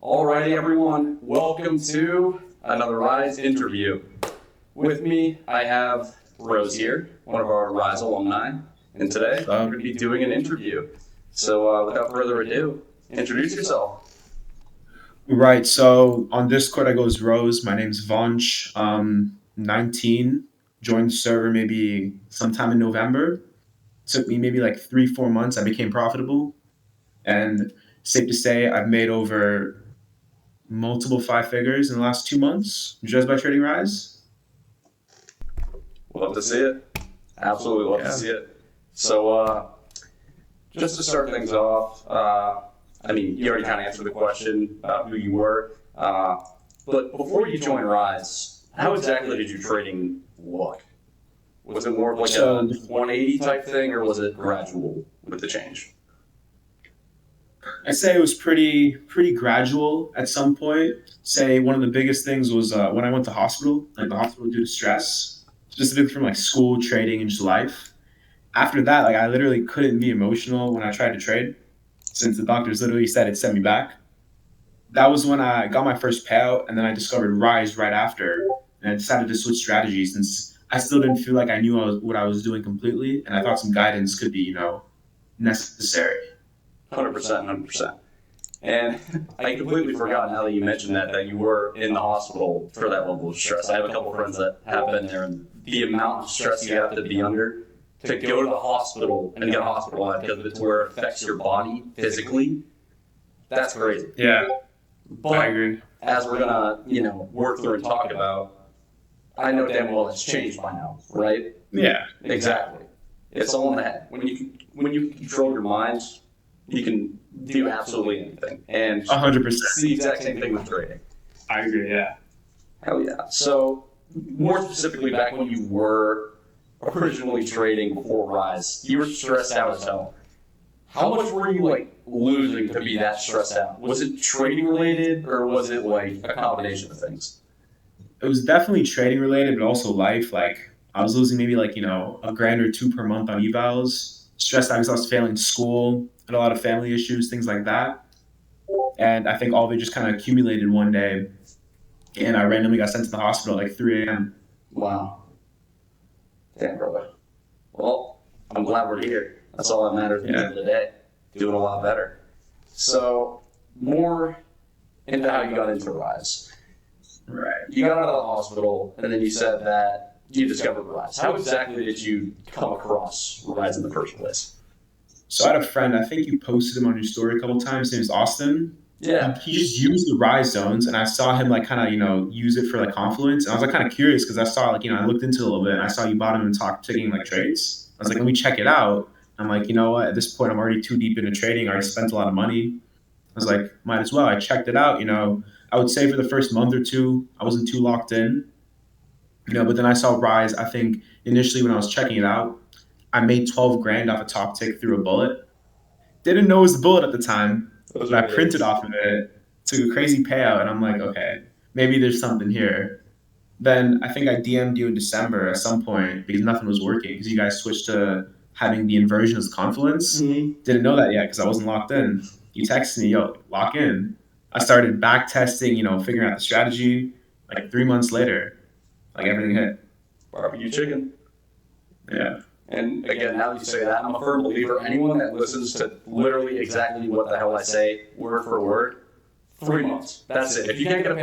Alrighty, everyone, welcome to another Ryze interview. With me, I have Rose here, one of our Ryze alumni, and today we're going to be doing an interview. So without further ado, introduce yourself. Right. So on Discord, I go as Rose. My name's Vonch. 19. Joined the server maybe sometime in November. Took me maybe like 3-4 months. I became profitable, and safe to say, I've made over multiple five figures in the last 2 months just by trading Ryze. Love to see it. Absolutely love to see it. So just to start things off, you already kind of answered the question about who you were. But before you joined Ryze, how exactly did your trading look? Was it more of like a 180 type thing, or was it gradual with the change? I'd say it was pretty gradual at some point. Say one of the biggest things was when I went to hospital, like the hospital due to stress, specifically from like school, trading, and just life. After that, like I literally couldn't be emotional when I tried to trade, since the doctors literally said it sent me back. That was when I got my first payout, and then I discovered Ryze right after, and I decided to switch strategies since I still didn't feel like I knew what I was doing completely, and I thought some guidance could be, necessary. 100%, 100%. And I completely forgot now that you mentioned that you were in the hospital for that level of stress. I have a couple friends that have been there, and the amount of stress you have to be under to go to the hospital and get hospitalized because it's where it affects your body physically, that's crazy. Yeah, But I agree. as we're gonna, work through and talk about, I know damn well it's changed by now, right? Yeah, Exactly. It's all in the head. When you control your mind, you can do absolutely anything. And 100%. it's the exact same thing with trading. I agree. Yeah. Hell yeah. So more specifically, back when you were originally trading before Ryze, you were stressed out as hell. How much were you losing to be that stressed out? Was it trading related, or was it like a combination of things? It was definitely trading related, but also life. Like I was losing maybe like a grand or two per month on evals. Stressed out because I was failing school, had a lot of family issues, things like that. And I think all of it just kind of accumulated one day, and I randomly got sent to the hospital at like 3 a.m. Wow. Damn, brother. Well, I'm glad we're here. That's all that matters at the end of the day. Doing a lot better. So, more into how you got into Ryze. Right. You got out of the hospital, and then you said that you discovered Ryze. How exactly did you come across Ryze in the first place? So I had a friend. I think you posted him on your story a couple times. His name is Austin. Yeah. He just used the Ryze zones, and I saw him like kind of use it for like confluence. And I was like kind of curious because I saw I looked into it a little bit, and I saw you bought him and taking like trades. I was like, let me check it out. I'm like, you know what? At this point, I'm already too deep into trading. I already spent a lot of money. I was like, might as well. I checked it out. I would say for the first month or two, I wasn't too locked in. But then I saw Ryze. I think initially when I was checking it out, I made 12 grand off a top tick through a bullet. Didn't know it was a bullet at the time, Those but are I printed off of it, took a crazy payout, and I'm like, okay, maybe there's something here. Then I think I DM'd you in December at some point because nothing was working because you guys switched to having the inversion as confluence. Mm-hmm. Didn't know that yet because I wasn't locked in. You texted me, yo, lock in. I started back testing, figuring out the strategy. Like 3 months later, like everything hit. Barbecue chicken. Yeah. And again, now that you say that, I'm a firm believer. Anyone that listens to literally exactly what the hell I say, word for word, 3 months. That's it. If you can't get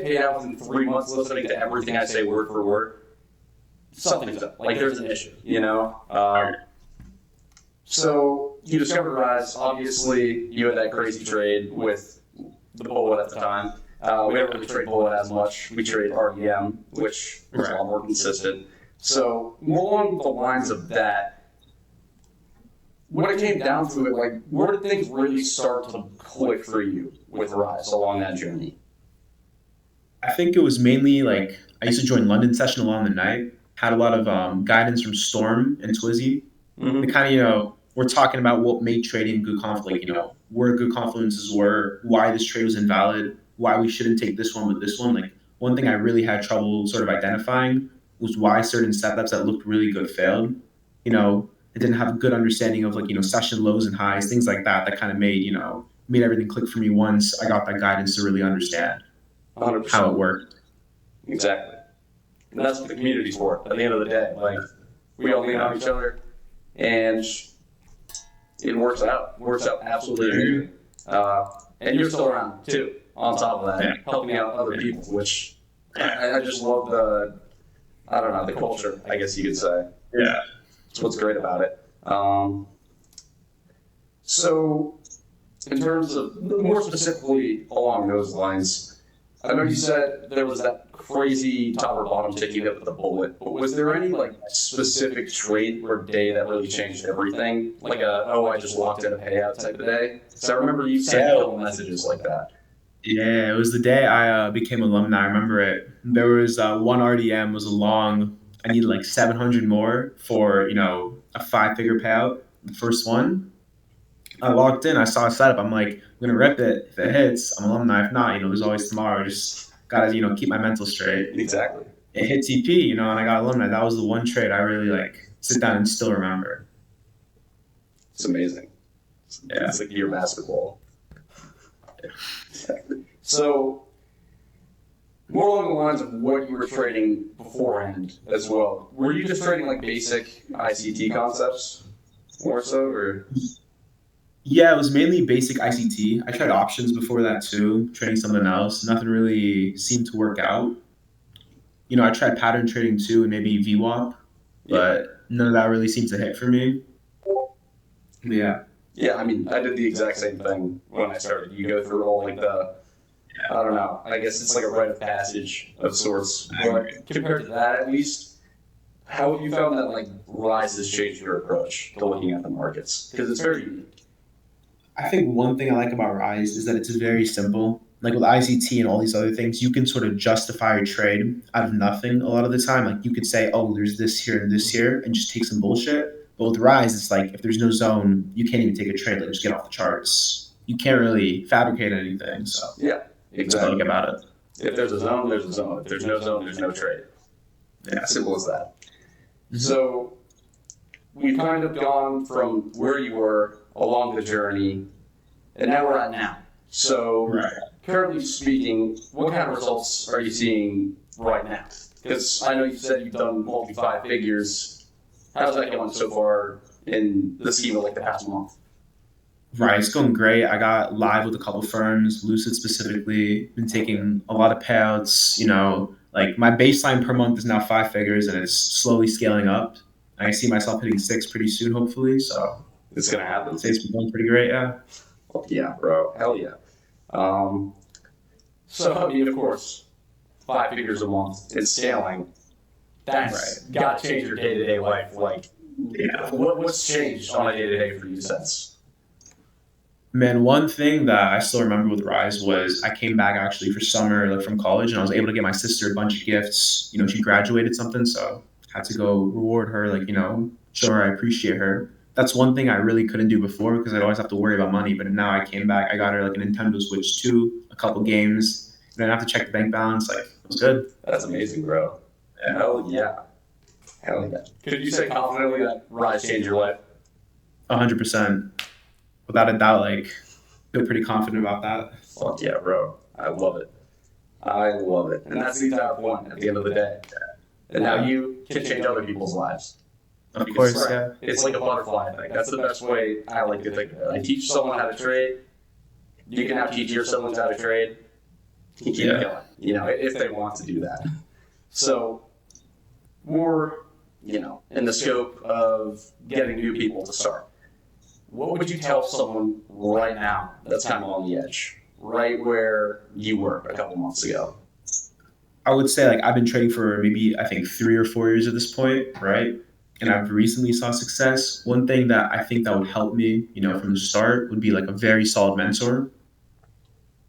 paid out within 3 months listening to everything I say word for word, something's up. Like there's an issue, So you discovered Ryze. Obviously, you had that crazy trade with the bullet at the time. We didn't really trade bullet as much. We traded REM, which was a lot more consistent. So more along the lines of that, when it came down to it, where did things really start to click for you with Ryze along that journey? I think it was mainly like I used to join London session along the night. Had a lot of guidance from Storm and Twizzy. Mm-hmm. They kind of we're talking about what made trading good conflict. Where good confluences were, why this trade was invalid, why we shouldn't take this one with this one. Like one thing I really had trouble sort of identifying was why certain setups that looked really good failed. It didn't have a good understanding of session lows and highs, things like that kind of made made everything click for me once I got that guidance to really understand 100%. how it worked. Exactly. And that's what the community's for at the end of the day. Like, we all lean on each other, and it works out. It works out absolutely amazing. And you're still around, too, on top of that, helping out other people, which I just love the culture, I guess you could say. Yeah. That's what's great about it. So, in terms of, more specifically along those lines, I know you said there was that crazy top or bottom tick you hit with the bullet, but was there any like specific trade or day that really changed everything? Like I just walked in a payout type of day? So I remember you sent a couple messages like that. Yeah, it was the day I became alumni. I remember it. There was one RDM was a long. I needed like 700 more for a 5-figure payout. The first one. I walked in. I saw a setup. I'm like, I'm gonna rip it. If it hits, I'm alumni. If not, there's always tomorrow. Just gotta keep my mental straight. Exactly. It hit TP, and I got alumni. That was the one trade I really sit down and still remember. It's amazing. Yeah. It's like your basketball. Exactly. So, more along the lines of what you were trading beforehand as well. Were you just trading like basic ICT concepts more so, or? Yeah, it was mainly basic ICT. I tried options before that too, trading something else. Nothing really seemed to work out. I tried pattern trading too and maybe VWAP, but none of that really seemed to hit for me. Yeah. Yeah, I mean, I did the exact same thing when I started. You go through all like I don't know, I guess it's like a rite of passage of sorts. But compared to that, at least, how have you found that like Ryze has changed your approach to looking at the markets? Because it's very unique. I think one thing I like about Ryze is that it's very simple. Like with ICT and all these other things, you can sort of justify your trade out of nothing a lot of the time. Like you could say, oh, there's this here and this here, and just take some bullshit. But with Ryze, it's like if there's no zone, you can't even take a trade. Like just get off the charts. You can't really fabricate anything. So yeah, exactly. That's what I like about it. If there's a zone, there's a zone. If there's no zone, there's no trade. Yeah, simple as that. Mm-hmm. So we've kind of gone from where you were along the journey, and now we're at now. So, currently speaking, what kind of results are you seeing right now? Because I know you said you've done multi-5 figures. How's that going so far in the scheme of like the past month? Right, it's going great. I got live with a couple firms, Lucid specifically. Been taking a lot of payouts. Like my baseline per month is now 5 figures, and it's slowly scaling up. I see myself hitting 6 pretty soon, hopefully. So it's gonna happen. It's been going pretty great, yeah. Yeah, bro. Hell yeah. So, I mean, of course, 5 figures a month and scaling, that's got to change your day-to-day life. Like, what's changed on a day-to-day for you since? Man, one thing that I still remember with Ryze was I came back actually for summer from college, and I was able to get my sister a bunch of gifts. She graduated something, so I had to go reward her, show her I appreciate her. That's one thing I really couldn't do before because I'd always have to worry about money. But now I came back, I got her like a Nintendo Switch 2, a couple games, and I didn't have to check the bank balance. It was good. That's amazing, bro. Hell yeah. Hell yeah. Could you say confidently that Ryze changed your life? 100%. Without a doubt, feel pretty confident about that. Fuck yeah, bro. I love it. I love it. And that's the entire point at the end of the day. And how you can change other people's lives. Of course, yeah. It's like a butterfly effect. That's the best way I like to think of it. I teach someone how to trade. You can now teach your someone how to trade. You keep going, if they want to do that. So, more, in the scope of getting new people to start. What would you tell someone right now that's kind of on the edge, right where you were a couple months ago? I would say, I've been trading for maybe, I think, 3 or 4 years at this point, right? And I've recently saw success. One thing that I think that would help me, from the start would be a very solid mentor,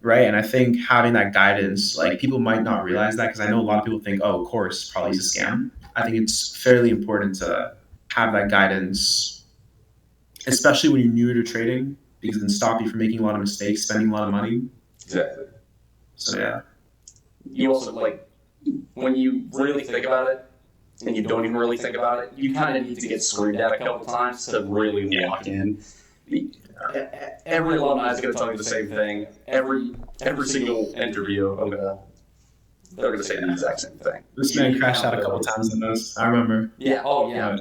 right? And I think having that guidance, people might not realize that because I know a lot of people think, oh, course probably is a scam. I think it's fairly important to have that guidance, especially when you're newer to trading, because it can stop you from making a lot of mistakes, spending a lot of money. Exactly. So yeah. You also when you really think about it, and you don't even really think about it, you kind of need to get screamed at a couple times to really lock in. every alumni is going to tell you the same thing. Every single interview, they're going to say the exact same thing. This man crashed out a couple times in those. I remember. Yeah. Oh yeah.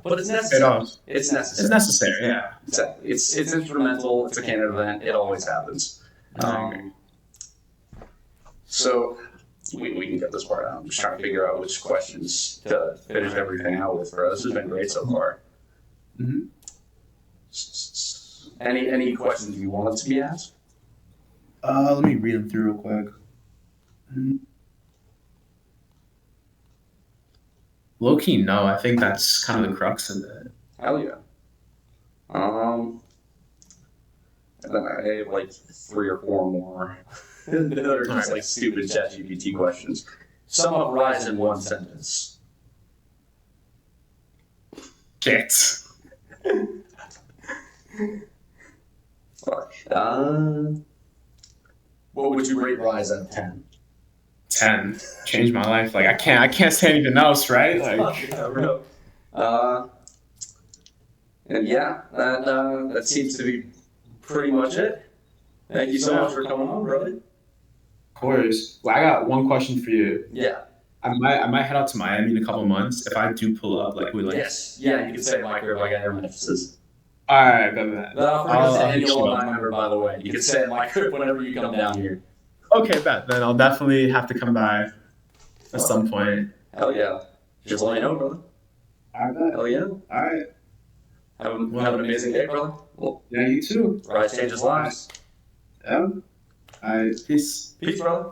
But it's Paid necessary. off. It's necessary. It's necessary. Yeah. Exactly. It's instrumental. It's a candidate event. It always happens. So we can get this part out. I'm just trying to figure out which questions to finish everything out with, bro. This has been great so far. Mm-hmm. Any questions you wanted to be asked? Let me read them through real quick. Low key, no. I think that's kind of the crux of it. Hell yeah. And then I have like 3 or 4 more that are just like stupid ChatGPT questions. Sum up Ryze in 1 sentence. Shit. Fuck. What would you rate Ryze out of 10? 10. Changed my life. Like I can't say anything else, right? Like and yeah, that seems to be pretty much it. Thank you so much for coming on, brother. Of course. Well, I got one question for you. Yeah. I might head out to Miami in a couple of months. If I do pull up, like we like. Yes. Yeah, you can say my crib. I got your emphasis. All right, bet. I'll you alumni member, by the way. You can say my crib whenever you come down here. Okay, bet. Then I'll definitely have to come by at some point. Hell yeah. Just let me know, brother. All right, bet. Hell yeah. All right. Have an amazing day, brother. Well, Yeah, you too. Ryze changes lives. Yeah. All right. Peace. Peace, brother.